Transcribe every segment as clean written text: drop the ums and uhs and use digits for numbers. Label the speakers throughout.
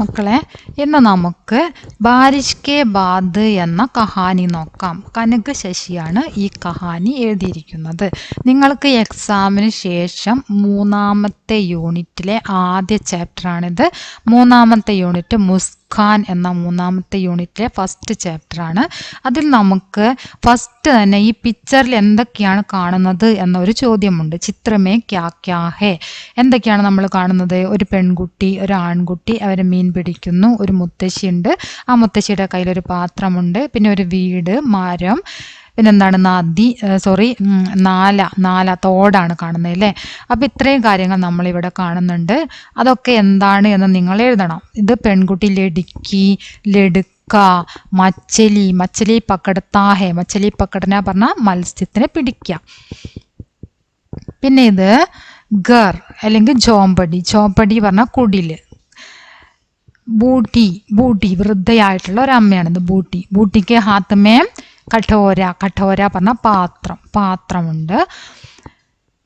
Speaker 1: മക്കളെ, ഇന്ന് നമുക്ക് ബാരിഷ് കെ ബാദ് എന്ന കഹാനി നോക്കാം. കനക് ശശിയാണ് ഈ കഹാനി എഴുതിയിരിക്കുന്നത്. നിങ്ങൾക്ക് എക്സാമിന് ശേഷം 3ാമത്തെ യൂണിറ്റിലെ ആദ്യ ചാപ്റ്ററാണിത്. 3ാമത്തെ യൂണിറ്റ് മുസ്കാൻ എന്ന 3ാമത്തെ യൂണിറ്റിലെ ഫസ്റ്റ് ചാപ്റ്ററാണ്. അതിൽ നമുക്ക് ഫസ്റ്റ് തന്നെ ഈ പിക്ചറിൽ എന്തൊക്കെയാണ് കാണുന്നത് എന്നൊരു ചോദ്യമുണ്ട്. ചിത്രമേ ക്യാ ക്യാ ഹേ, എന്തൊക്കെയാണ് നമ്മൾ കാണുന്നത്? ഒരു പെൺകുട്ടി, ഒരു ആൺകുട്ടി, അവർ മീൻ പിടിക്കുന്നു. ഒരു മുത്തശ്ശിയുണ്ട്, ആ മുത്തശ്ശിയുടെ കയ്യിലൊരു പാത്രമുണ്ട്. പിന്നെ ഒരു വീട്, മരം, പിന്നെന്താണ് നാല തോടാണ് കാണുന്നത് അല്ലേ. അപ്പം ഇത്രയും കാര്യങ്ങൾ നമ്മളിവിടെ കാണുന്നുണ്ട്. അതൊക്കെ എന്താണ് എന്ന് നിങ്ങൾ എഴുതണം. ഇത് പെൺകുട്ടി ലടുക്ക, മച്ചലി പക്കടത്താഹേ, മച്ചലി പക്കടന പറഞ്ഞാൽ മത്സ്യത്തിനെ പിടിക്കുക. പിന്നെ ഇത് ഗർ അല്ലെങ്കിൽ ചോമ്പടി പറഞ്ഞാൽ കുടില്. ബൂട്ടി വൃദ്ധയായിട്ടുള്ള ഒരമ്മയാണിത്. ബൂട്ടിക്ക് ഹാത്തമേ കഠോര പറഞ്ഞ പാത്രമുണ്ട്.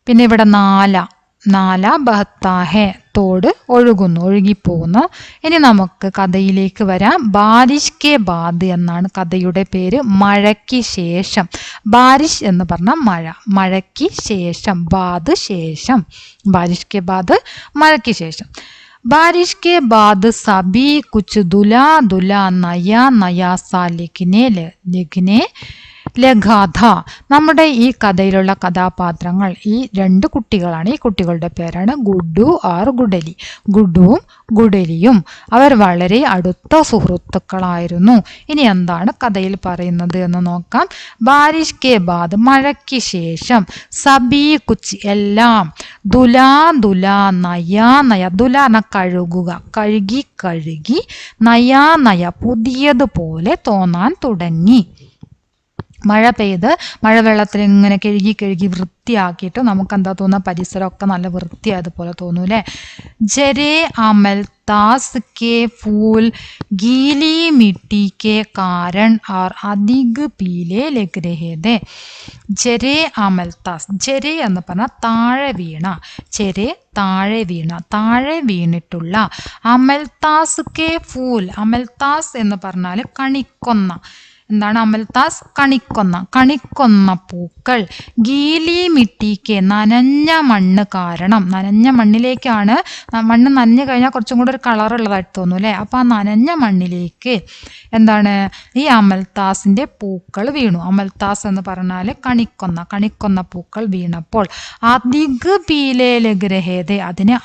Speaker 1: പിന്നെ ഇവിടെ നാല ബഹത്താഹെ, തോട് ഒഴുകിപ്പോകുന്നു. ഇനി നമുക്ക് കഥയിലേക്ക് വരാം. ബാരിഷ് കെ ബാദ് എന്നാണ് കഥയുടെ പേര്. മഴയ്ക്ക് ശേഷം. ബാരിഷ് എന്ന് പറഞ്ഞാൽ മഴ, മഴയ്ക്ക് ശേഷം, ബാദ് ശേഷം. ബാരിഷ് കെ ബാദ് മഴയ്ക്ക് ശേഷം. ബാരിഷ് കെ ബാദ് സബി കുച്ച് ദുലാ നയാ സാ ലിഖ്നെ ലഗാഥ. നമ്മുടെ ഈ കഥയിലുള്ള കഥാപാത്രങ്ങൾ ഈ 2 കുട്ടികളാണ്. ഈ കുട്ടികളുടെ പേരാണ് ഗുഡു ആർ ഗുഡലി. ഗുഡുവും ഗുഡലിയും അവർ വളരെ അടുത്ത സുഹൃത്തുക്കളായിരുന്നു. ഇനി എന്താണ് കഥയിൽ പറയുന്നത് എന്ന് നോക്കാം. ബാരിഷ് കെ ബാദ് മഴയ്ക്ക് ശേഷം, സബി കുച്ച് എല്ലാം, ദുലാ നയാ ദുല എന്ന കഴുകുക, കഴുകി നയാ പുതിയതുപോലെ തോന്നാൻ തുടങ്ങി. മഴ പെയ്ത് മഴവെള്ളത്തിൽ ഇങ്ങനെ കഴുകി വൃത്തിയാക്കിയിട്ട് നമുക്ക് എന്താ തോന്നുക? പരിസരമൊക്കെ നല്ല വൃത്തിയായതുപോലെ തോന്നൂല്ലേ. ജരേ അമൽ താസ് കെ ഫൂൽ ഗീലി മിട്ടി കെ കാരൺ ആർ അധിക് പീലെ ലഗ് രഹേ ഥേ. ജരേ അമൽ താസ്, ജരേ എന്ന് പറഞ്ഞാൽ താഴെ വീണ, താഴെ വീണിട്ടുള്ള. അമൽതാസ് കെ ഫൂൽ, അമൽതാസ് എന്ന് പറഞ്ഞാൽ കണിക്കൊന്ന. എന്താണ് അമൽതാസ്? കണിക്കൊന്ന പൂക്കൾ. ഗീലി മിട്ടിക്ക്, നനഞ്ഞ മണ്ണ് കാരണം. നനഞ്ഞ മണ്ണിലേക്കാണ്, മണ്ണ് നനഞ്ഞു കഴിഞ്ഞാൽ കുറച്ചും കൂടെ ഒരു കളറുള്ളതായിട്ട് തോന്നും അല്ലേ. അപ്പം ആ നനഞ്ഞ മണ്ണിലേക്ക് എന്താണ് ഈ അമൽതാസിൻ്റെ പൂക്കൾ വീണു. അമൽതാസ് എന്ന് പറഞ്ഞാൽ കണിക്കൊന്ന പൂക്കൾ വീണപ്പോൾ അധിക് പീലേ ലഗ് രഹേ ഥേ, അതിന്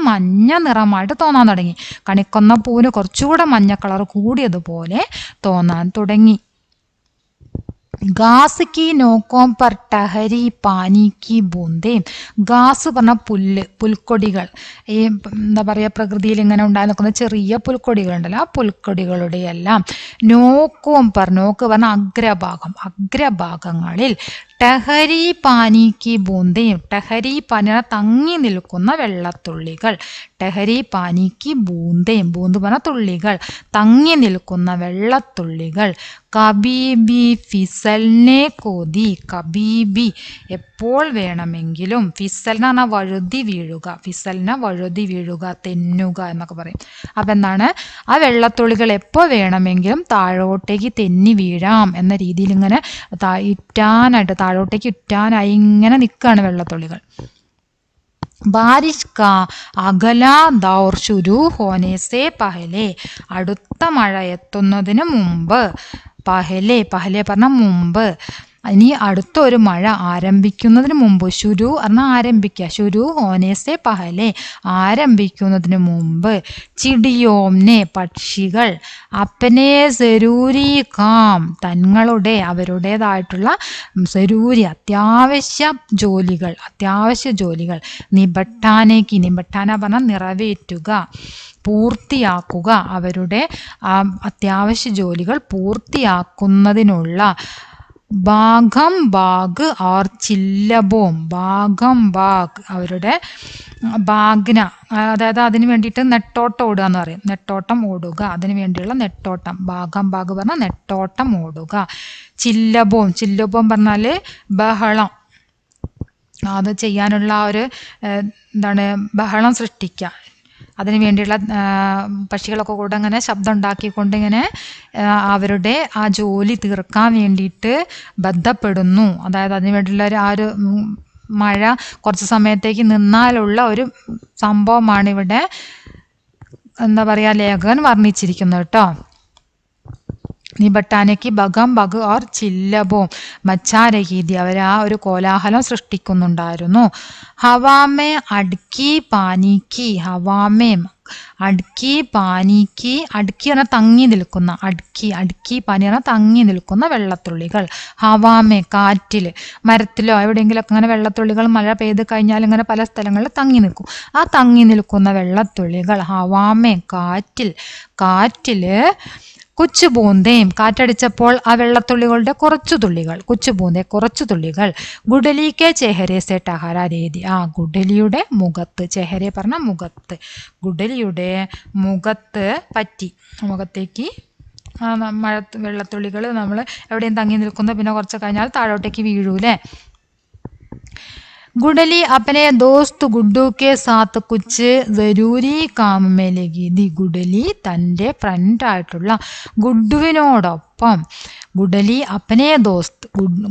Speaker 1: മഞ്ഞ നിറമായിട്ട് തോന്നാൻ തുടങ്ങി. കണിക്കൊന്ന പൂവിന് കുറച്ചുകൂടെ മഞ്ഞ കളർ കൂടിയതുപോലെ തോന്നാൻ തുടങ്ങി. ഗാസ് കി നോക്കോം പർ ടഹരി പാനി കി ബൂന്തേ. ഗാസ് പറഞ്ഞ പുൽക്കൊടികൾ. ഈ എന്താ പറയുക, പ്രകൃതിയിൽ ഇങ്ങനെ ഉണ്ടായി നിൽക്കുന്ന ചെറിയ പുൽക്കൊടികളുണ്ടല്ലോ, ആ പുൽക്കൊടികളുടെ എല്ലാം നോക്ക് പറഞ്ഞ അഗ്രഭാഗങ്ങളിൽ ടഹരി പാനി കി ബൂന്തയും, ടഹരി പാനി തങ്ങി നിൽക്കുന്ന വെള്ളത്തുള്ളികൾ. ടഹരി പാനി കി ബൂന്തയും, ബൂന്ത് പറഞ്ഞ തുള്ളികൾ, തങ്ങി നിൽക്കുന്ന വെള്ളത്തുള്ളികൾ. കബീബി ഫിസൽനെ കോതി, കബീബി എപ്പോൾ വേണമെങ്കിലും, ഫിസൽ എന്ന് പറഞ്ഞാൽ വഴുതി വീഴുക, തെന്നുക എന്നൊക്കെ പറയും. അപ്പം എന്താണ്, ആ വെള്ളത്തുള്ളികൾ എപ്പോൾ വേണമെങ്കിലും താഴോട്ടേക്ക് തെന്നി വീഴാം എന്ന രീതിയിൽ ഇങ്ങനെ താഴോട്ടേക്ക് ഇറ്റാനായി ഇങ്ങനെ നിൽക്കുകയാണ് വെള്ളത്തുള്ളികൾ. ബാരിഷ് കാ അഗലാ ദൗർ ശുരു ഹോനെ സേ പഹലെ, അടുത്ത മഴ എത്തുന്നതിന് മുമ്പ്. പഹലെ പറഞ്ഞാൽ മുമ്പ്. ഇനി അടുത്തൊരു മഴ ആരംഭിക്കുന്നതിന് മുമ്പ്. ശുരു പറഞ്ഞാൽ ആരംഭിക്കുക, ശുരു ഹോനേസെ പഹലെ ആരംഭിക്കുന്നതിന് മുമ്പ്. ചിടിയോംനെ പക്ഷികൾ, അപ്പനെ സരൂരി കാം തങ്ങളുടെ അവരുടേതായിട്ടുള്ള സരൂരി അത്യാവശ്യ ജോലികൾ. നിബട്ടാന പറഞ്ഞാൽ നിറവേറ്റുക, പൂർത്തിയാക്കുക, അവരുടെ അത്യാവശ്യ ജോലികൾ പൂർത്തിയാക്കുന്നതിനുള്ള. ബാഘം ബാഗ് ഓർ ചില്ലബോം, അവരുടെ ബാഗ്ന, അതായത് അതിന് വേണ്ടിയിട്ട് നെട്ടോട്ടം ഓടുക എന്ന് പറയും. നെട്ടോട്ടം ഓടുക, അതിന് വേണ്ടിയുള്ള നെട്ടോട്ടം. ബാഗ് പറഞ്ഞാൽ നെട്ടോട്ടം ഓടുക. ചില്ലബോം പറഞ്ഞാൽ ബഹളം, അത് ചെയ്യാനുള്ള ഒരു ബഹളം സൃഷ്ടിക്കുക. അതിനു വേണ്ടിയുള്ള പക്ഷികളൊക്കെ കൂടെ അങ്ങനെ ശബ്ദം ഉണ്ടാക്കിക്കൊണ്ട് ഇങ്ങനെ അവരുടെ ആ ജോലി തീർക്കാൻ വേണ്ടിയിട്ട് ബന്ധപ്പെടുന്നു. അതായത് അതിനു വേണ്ടിയുള്ള ആ ഒരു മഴ കുറച്ച് സമയത്തേക്ക് നിന്നാലുള്ള ഒരു സംഭവമാണ് ഇവിടെ എന്താ പറയുക ലേഖകൻ വർണ്ണിച്ചിരിക്കുന്നത് കേട്ടോ. നിബട്ടാനയ്ക്ക് ബഗം ബഗ് ഓർ ചില്ലബോ മച്ചാരഹീതി അവർ ആ ഒരു കോലാഹലം സൃഷ്ടിക്കുന്നുണ്ടായിരുന്നു. ഹവാമേ അഡ്ക്കി പാനിക്ക് ഹവാമേ അഡ്ക്കി പാനിക്ക് അഡ്ക്കി പറഞ്ഞാൽ തങ്ങി നിൽക്കുന്ന അഡ്ക്കി പാനി പറഞ്ഞാൽ തങ്ങി നിൽക്കുന്ന വെള്ളത്തുള്ളികൾ. ഹവാമേ കാറ്റിൽ മരത്തിലോ എവിടെയെങ്കിലുമൊക്കെ അങ്ങനെ വെള്ളത്തുള്ളികൾ മഴ പെയ്ത് കഴിഞ്ഞാൽ ഇങ്ങനെ പല സ്ഥലങ്ങളിൽ തങ്ങി നിൽക്കും. ആ തങ്ങി നിൽക്കുന്ന വെള്ളത്തുള്ളികൾ ഹവാമേ കാറ്റില് കൊച്ചു ബൂന്തയും കാറ്റടിച്ചപ്പോൾ ആ വെള്ളത്തുള്ളികളുടെ കുറച്ചു തുള്ളികൾ ഗുഡലിക്ക് ചെഹരെ സെ ടഹര രീതി ഗുഡലിയുടെ മുഖത്ത് ചെഹരെ പറഞ്ഞ മുഖത്ത് ഗുഡലിയുടെ മുഖത്ത് പറ്റി മുഖത്തേക്ക് മഴ വെള്ളത്തുള്ളികൾ നമ്മൾ എവിടെയും തങ്ങി നിൽക്കുന്നു പിന്നെ കുറച്ച് കഴിഞ്ഞാൽ താഴോട്ടേക്ക് വീഴൂലേ. गुडली अपने दोस्त गुड्डू के साथ कुछ जरूरी काम में लगी थी. ഗുഡലി തൻ്റെ ഫ്രണ്ടായിട്ടുള്ള ഗുഡുവിനോടൊപ്പം ഗുഡലി അപ്പനെ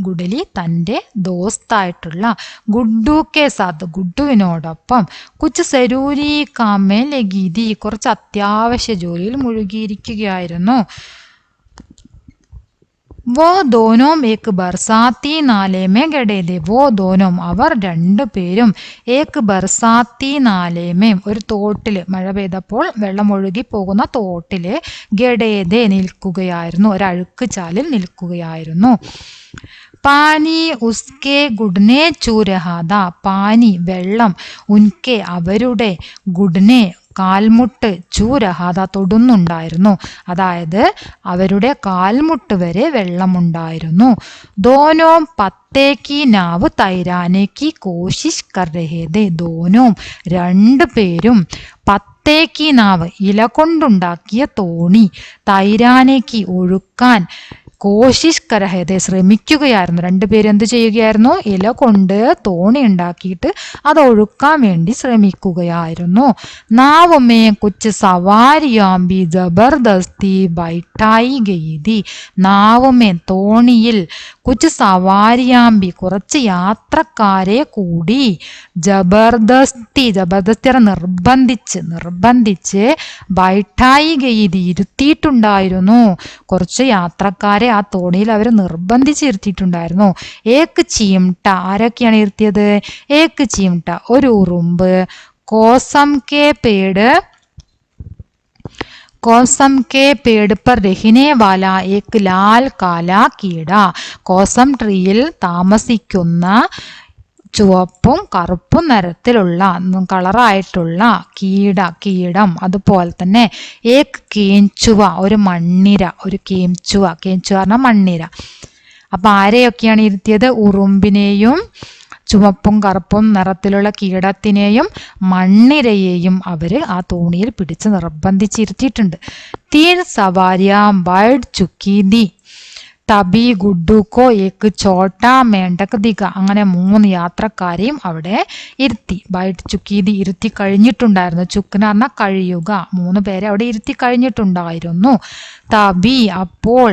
Speaker 1: ഗുഡലി തൻ്റെ ദോസ്തായിട്ടുള്ള ഗുഡു കെ സാത്ത് ഗുഡുവിനോടൊപ്പം കുച്ച് സരൂരി കാമേ ലഗീതി കുറച്ച് അത്യാവശ്യ ജോലിയിൽ മുഴുകിയിരിക്കുകയായിരുന്നു. वो दोनों एक बरसाती नाले में गड़े थे. वो दोनों അവർ രണ്ടുപേരും ഏക്ക് ബർസാത്തി നാലേമേ ഒരു തോട്ടില് മഴ പെയ്തപ്പോൾ വെള്ളം ഒഴുകി പോകുന്ന തോട്ടില് ഗഡേതെ നിൽക്കുകയായിരുന്നു ഒരഴുക്ക് ചാലിൽ നിൽക്കുകയായിരുന്നു. പാനി ഉസ്കെ ഗുഡ്നെ ചൂരഹാദ പാനി വെള്ളം ഉൻകെ അവരുടെ ഗുഡ്നെ കാൽമുട്ട് ചൂരഹാദ തൊടുന്നുണ്ടായിരുന്നു. അതായത് അവരുടെ കാൽമുട്ട് വരെ വെള്ളമുണ്ടായിരുന്നു. ദോനോം പത്തേക്ക് നാവ് തൈരാനേക്ക് കോശിഷ് കർ രഹേ ഥേ. ദോനോം രണ്ടുപേരും പത്തേക്ക് നാവ് ഇല കൊണ്ടുണ്ടാക്കിയ തോണി തൈരാനേക്ക് ഒഴുക്കാൻ കോശിഷ് കരഹേതെ ശ്രമിക്കുകയായിരുന്നു. രണ്ടുപേരും എന്ത് ചെയ്യുകയായിരുന്നു? ഇല കൊണ്ട് തോണി ഉണ്ടാക്കിയിട്ട് അത് ഒഴുക്കാൻ വേണ്ടി ശ്രമിക്കുകയായിരുന്നു. നാവുമേ കുച്ച് സവാരിയാമ്പി ജബർദസ്തി ബൈഠായി ഗയിതി. നാവുമേ തോണിയിൽ കുച്ച് സവാരിയാമ്പി കുറച്ച് യാത്രക്കാരെ കൂടി ജബർദസ്തി നിർബന്ധിച്ച് ബൈഠായി ഗയിതി ഇരുത്തിയിട്ടുണ്ടായിരുന്നു. കുറച്ച് യാത്രക്കാരെ ആ തോണിയിൽ അവർ നിർബന്ധിച്ചിരുത്തിയിട്ടുണ്ടായിരുന്നു. ഏക്ക് ചീംട്ട ആരൊക്കെയാണ് ഇരുത്തിയത്? ഏക്ക് ചീംട്ട ഒരു ഉറുമ്പ്, കോസം കെ പേട് पर रहने वाला एक लाल काला कीड़ा. കോസം ട്രീയിൽ താമസിക്കുന്ന ചുവപ്പും കറുപ്പും നിറത്തിലുള്ള കളറായിട്ടുള്ള കീടം. അതുപോലെ തന്നെ ഏക് കേഞ്ചുവ ഒരു മണ്ണിര ഒരു കേഞ്ചുവ പറഞ്ഞാൽ മണ്ണിര. അപ്പൊ ആരെയൊക്കെയാണ് ഇരുത്തിയത്? ഉറുമ്പിനെയും ചുവപ്പും കറുപ്പും നിറത്തിലുള്ള കീടത്തിനെയും മണ്ണിരയെയും അവര് ആ തോണിയിൽ പിടിച്ച് നിർബന്ധിച്ചിരുത്തിയിട്ടുണ്ട്. തീൻ സവാരിയാം ബൈഡ് ചുക്കീതി തബി ഗുഡുക്കോ ഏക്ക് ചോട്ടാ മേണ്ടക് ദിക. അങ്ങനെ 3 യാത്രക്കാരെയും അവിടെ ഇരുത്തി. ബൈഡ് ചുക്കീതി ഇരുത്തി കഴിഞ്ഞിട്ടുണ്ടായിരുന്നു. ചുക്കിന് പറഞ്ഞാൽ കഴിയുക. 3 പേരെ അവിടെ ഇരുത്തി കഴിഞ്ഞിട്ടുണ്ടായിരുന്നു. തബി അപ്പോൾ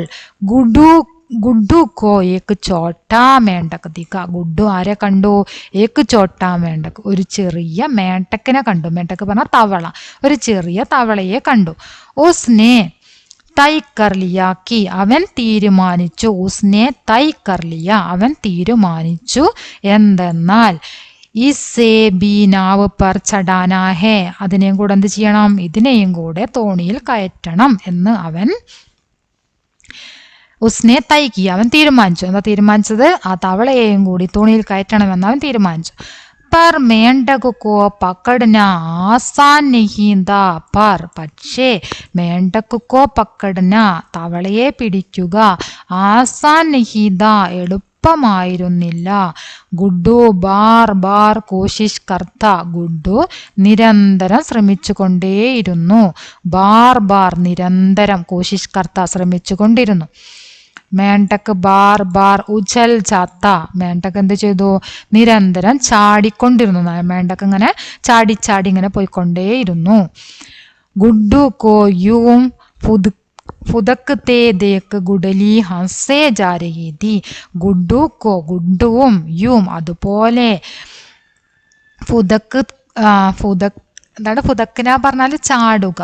Speaker 1: ഗുഡുക്കോ ഏക്ക് ചോട്ടാ മേണ്ടക് ദിക. ഗുഡു ആരെ കണ്ടു? ഏക്ക് ചോട്ടാ മേണ്ടക് ഒരു ചെറിയ മേണ്ടക്കിനെ കണ്ടു. മേണ്ടക്ക് പറഞ്ഞാൽ തവള. ഒരു ചെറിയ തവളയെ കണ്ടു. ഉസ്നെ തൈ കർലിയാക്കി അവൻ തീരുമാനിച്ചു. ഉസ്നെ തൈ കർലിയ അവൻ തീരുമാനിച്ചു എന്തെന്നാൽ ഇസേ ബി നാവ് പർ ചടാനാ ഹേ അതിനെയും കൂടെ എന്ത് ചെയ്യണം? ഇതിനെയും കൂടെ തോണിയിൽ കയറ്റണം എന്ന് അവൻ ഉസ്നെ തൈക്കി അവൻ തീരുമാനിച്ചു. എന്താ തീരുമാനിച്ചത്? ആ തവളയെയും കൂടി തോണിയിൽ കയറ്റണമെന്ന് അവൻ തീരുമാനിച്ചു. पर मेंढक को पकड़ना आसान नहीं था. पर പക്ഷേ മേണ്ടക് കോ പക്കടന തവളയെ പിടിക്കുക ആസാൻ നഹീദ എളുപ്പമായിരുന്നില്ല. ഗുഡു ബാർ കോശിഷ് കർത്ത ഗുഡു നിരന്തരം ശ്രമിച്ചുകൊണ്ടേയിരുന്നു. ബാർ നിരന്തരം കോശിഷ് കർത്ത ശ്രമിച്ചുകൊണ്ടിരുന്നു. മേണ്ടക്ക് ബാർ ബാർ ഉച്ചൽ ചാത്ത. മേണ്ടക്ക് എന്ത് ചെയ്തു? നിരന്തരം ചാടിക്കൊണ്ടിരുന്നു. മേണ്ടക്ക് ഇങ്ങനെ ചാടി ചാടി ഇങ്ങനെ പോയിക്കൊണ്ടേയിരുന്നു. ഗുഡ്ഡു കോ യൂം ഫുദക്കത്തെ ദേക്ക് ഗുഡലി ഹംസേ ജാരഹീതി. ഗുഡ്ഡു കോ ഗുഡ്ഡുവും യൂം അതുപോലെ ഫുദക്ക് എന്താണ് ഫുദക്കിന പറഞ്ഞാല് ചാടുക.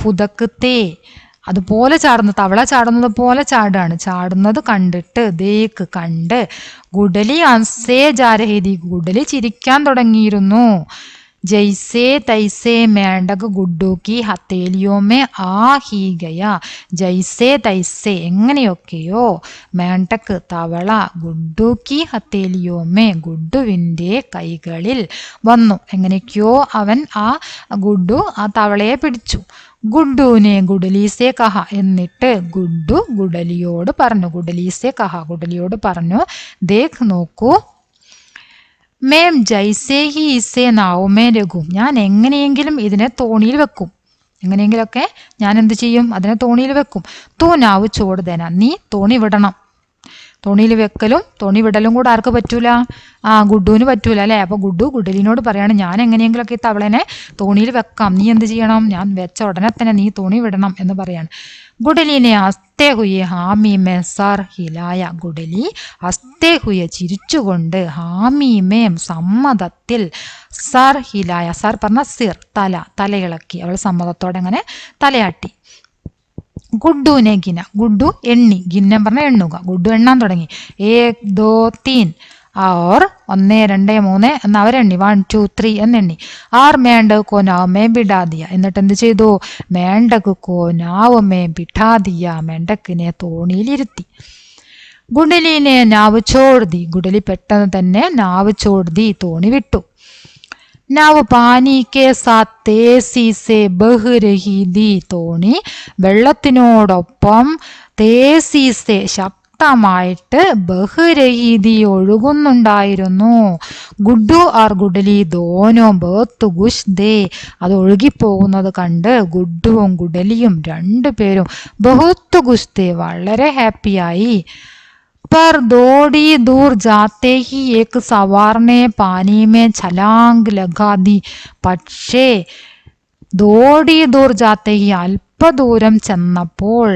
Speaker 1: ഫുദക്കത്തെ അതുപോലെ ചാടുന്നു, തവള ചാടുന്നത് പോലെ ചാടാണ്. ചാടുന്നത് കണ്ടിട്ട് ദേക്ക് കണ്ട് ഗുഡലി ഹംസേ ജാരഹീതി ഗുഡലി ചിരിക്കാൻ തുടങ്ങിയിരുന്നു. ജൈസേ തൈസേ മേണ്ടക് ഗുഡ്ഡു കി ഹത്തേലിയോമേ ആ ഹീ ഗയ. ജൈസേ തൈസേ എങ്ങനെയൊക്കെയോ, മേണ്ടക് തവള, ഗുഡ്ഡു കി ഹത്തേലിയോമേ ഗുഡ്ഡുവിൻ്റെ കൈകളിൽ വന്നു. എങ്ങനെയൊക്കെയോ അവൻ ഗുഡ്ഡു ആ തവളയെ പിടിച്ചു. ഗുഡ്ഡുവിനെ ഗുഡലീസെ കഹ എന്നിട്ട് ഗുഡ്ഡു ഗുഡലിയോട് പറഞ്ഞു. ഗുഡലീസെ കഹ ഗുഡലിയോട് പറഞ്ഞു, ദേഖ് നോക്കൂ, മേം ജൈസേ ഹി ഇസേ നാവുമേ രഘും ഞാൻ എങ്ങനെയെങ്കിലും ഇതിനെ തോണിയിൽ വെക്കും. എങ്ങനെയെങ്കിലൊക്കെ ഞാൻ എന്ത് ചെയ്യും? അതിനെ തോണിയിൽ വെക്കും. തൂ നാവ് ചോട് ദേന നീ തോണി വിടണം. തോണിയിൽ വെക്കലും തോണി വിടലും കൂടെ ആർക്ക് പറ്റൂല? ഗുഡ്ഡുവിന് പറ്റൂല അല്ലേ? അപ്പൊ ഗുഡ്ഡു ഗുഡലിനോട് പറയാണ്, ഞാൻ എങ്ങനെയെങ്കിലൊക്കെ ഈ തവളനെ തോണിയിൽ വെക്കാം, നീ എന്ത് ചെയ്യണം? ഞാൻ വെച്ച ഉടനെ തന്നെ നീ തോണി വിടണം എന്ന് പറയാണ്. ഗുഡലിനെ അസ്തേ ഹുയെ ഹാമീമേ സർ ഹിലായ. ഗുഡലി അസ്തേ ഹുയെ ചിരിച്ചുകൊണ്ട് ഹാമീമേം സമ്മതത്തിൽ സർ ഹിലായ. സർ പറഞ്ഞ സിർ തലയിളക്കി. അവൾ സമ്മതത്തോടെ അങ്ങനെ തലയാട്ടി. ഗുഡ്ഡുവിനെ ഗിന ഗുഡ്ഡു എണ്ണി. ഗിന്നം പറഞ്ഞ എണ്ണുക. ഗുഡ്ഡു എണ്ണാൻ തുടങ്ങി. 1 2 3 और 1 2 3 എന്ന് അവരെണ്ണി. 1 2 3 എന്നെണ്ണി. ആർ മേണ്ടക് കോ നാവമേ ബിടാദിയ. എന്നിട്ട് എന്ത് ചെയ്തു? മേണ്ടക് കോ നാവമേ ബിഠാദിയ. മേണ്ടക്കിനെ തോണിയിലിരുത്തി. ഗുഡലിനെ നാവ് ചോർദി. ഗുഡലി പെട്ടെന്ന് തന്നെ നാവ് ചോർദി തോണി വിട്ടു. നാവ് പാനി കെ സാത്ത് തേസി സെ ബഹ് രഹി ദി. തോണി വെള്ളത്തിനോടൊപ്പം തേസി സെ ശക്തമായിട്ട് ബഹ് രഹി ദി ഒഴുകുന്നുണ്ടായിരുന്നു. ഗുഡ്ഡു ആർ ഗുഡലി ദോനോ ബഹത്ത് ഗുഷ് ദേ. അത് ഒഴുകിപ്പോകുന്നത് കണ്ട് ഗുഡ്ഡുവും ഗുഡലിയും രണ്ടുപേരും ബഹത്ത് ഗുഷ് ദേ വളരെ ഹാപ്പിയായി. पर थोड़ी दूर जाते ही एक सवार ने पानी में छलांग लगा दी. പക്ഷേ थोड़ी दूर जाते ही അല്പദൂരം ചെന്നപ്പോൾ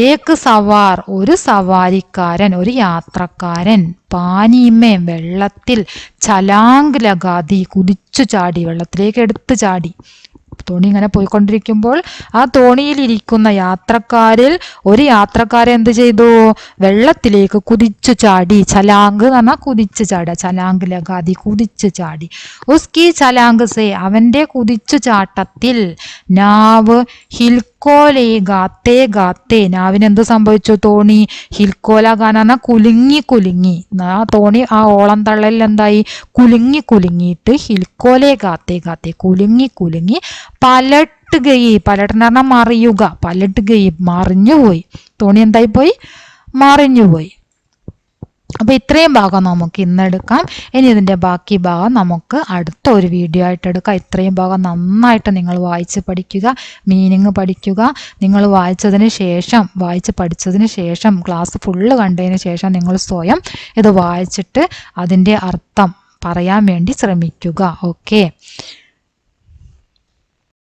Speaker 1: ഏക്ക് സവാർ ഒരു സവാരിക്കാരൻ ഒരു യാത്രക്കാരൻ പാനിമേ വെള്ളത്തിൽ ഛലാങ് ലഗാതി കുതിച്ചു ചാടി, വെള്ളത്തിലേക്ക് എടുത്തു ചാടി. തോണി ഇങ്ങനെ പോയിക്കൊണ്ടിരിക്കുമ്പോൾ ആ തോണിയിലിരിക്കുന്ന യാത്രക്കാരിൽ ഒരു യാത്രക്കാരൻ എന്ത് ചെയ്തു? വെള്ളത്തിലേക്ക് കുതിച്ചു ചാടി. ഛലാങ്ക് എന്ന് പറഞ്ഞാൽ കുതിച്ചു ചാടുക. ഛലാങ്ക് ലഗാതി കുതിച്ചു ചാടി. ഉസ്കി ഛലാങ്ക് സേ അവന്റെ കുതിച്ചു ചാട്ടത്തിൽ നാവ് ഹിൽക്കോലെ ഗാത്തേ ഗാത്തേ. നാവിന് എന്ത് സംഭവിച്ചു? തോണി ഹിൽക്കോല ഗാന കുലുങ്ങി കുലുങ്ങി. ആ തോണി ആ ഓളം തള്ളലിൽ എന്തായി? കുലുങ്ങി കുലുങ്ങിയിട്ട് ഹിൽക്കോലെ ഗാത്തേ ഗാത്തേ കുലുങ്ങി കുലുങ്ങി പലട്ട് ഗയി. പലട്ടെന്ന് പറഞ്ഞാൽ മറിയുക. പലട്ട് ഗയി മറിഞ്ഞുപോയി. തോണി എന്തായി പോയി? മറിഞ്ഞുപോയി. അപ്പൊ ഇത്രയും ഭാഗം നമുക്ക് ഇന്നെടുക്കാം. ഇനി ഇതിന്റെ ബാക്കി ഭാഗം നമുക്ക് അടുത്ത ഒരു വീഡിയോ ആയിട്ട് എടുക്കാം. ഇത്രയും ഭാഗം നന്നായിട്ട് നിങ്ങൾ വായിച്ച് പഠിക്കുക, മീനിങ് പഠിക്കുക. നിങ്ങൾ വായിച്ച് പഠിച്ചതിന് ശേഷം ക്ലാസ് ഫുള്ള് കണ്ടതിന് ശേഷം നിങ്ങൾ സ്വയം ഇത് വായിച്ചിട്ട് അതിൻ്റെ അർത്ഥം പറയാൻ വേണ്ടി ശ്രമിക്കുക. ഓക്കെ.